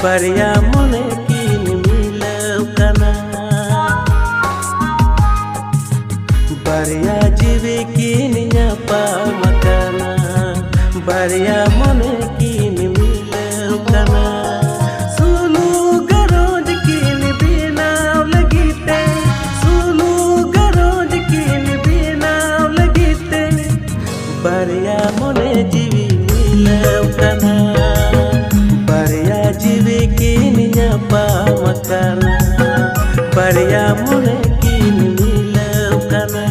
बारिया मोने कीन मिलाव कना बारिया जीवे कीन ᱧᱟᱯᱟᱢ ᱠᱟᱱᱟ बारिया मोने कीन मिलाव कना सुलू गरोज कीन बिनाव लगीते सुलू गरोज कीन बिनाव लगीते बारिया मोने जीवी मिलाव कना बारिया जीवे कीन ᱧᱟᱯᱟᱢ कना बारिया मोने कीन मिलाव कना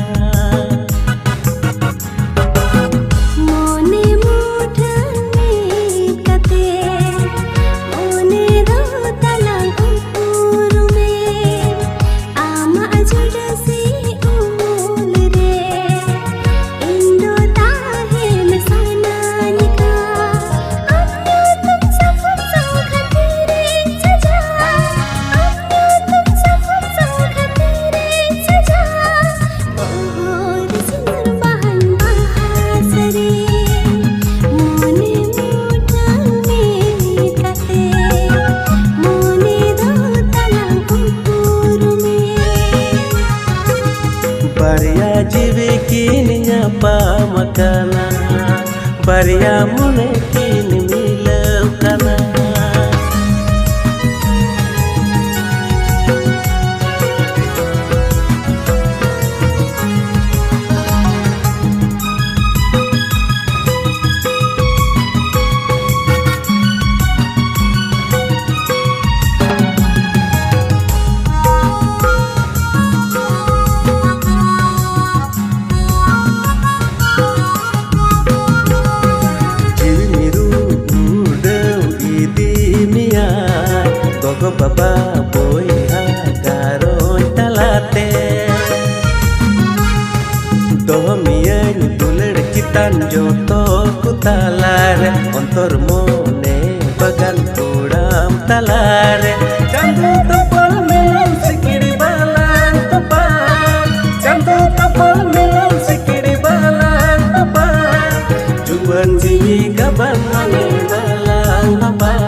बारिया जीवे कीन ᱧᱟᱯᱟᱢ ᱠᱟᱱᱟ बारिया मोने कीन मिलाव कना gogo baba boy ha garo talate domiyan dulad kitan joto kutalare ontor mone bagan pudam talare chandu tapal melan sikiri balan tapan chandu tapal melan sikiri balan tapan juban jiwi gaban mane balan tapan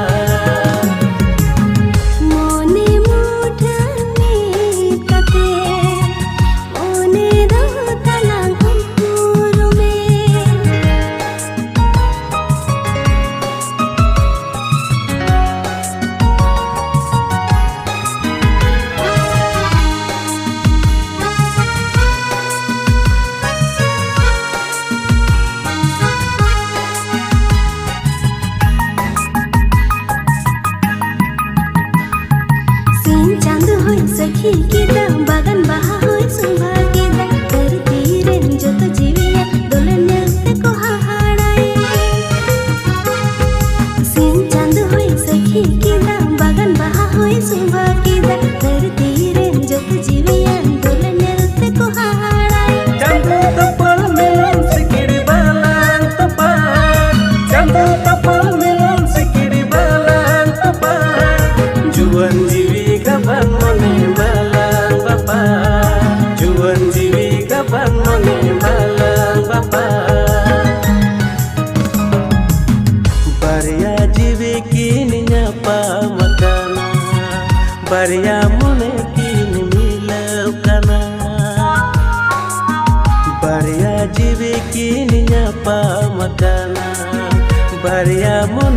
सखी kita bagan baha hoy सुबह kita धरती रे जत जीविया दोलने ते को हाहाड़ाए सिन चांद होय सखी kita bagan baha hoy सुबह kita धरती रे जत जीविया दोलने ते को हाहाड़ाए chandu tapal melan sikiri balan tapan chandu tapal melan sikiri balan tapan juan jiwi gaban mone balang bapa juan jiwi gaban mone balang bapa बारिया जीवे कीन ᱧᱟᱯᱟᱢ कना बारिया मोने कीन मिलाव कना बारिया जीवे कीन ᱧᱟᱯᱟᱢ कना बारिया मोने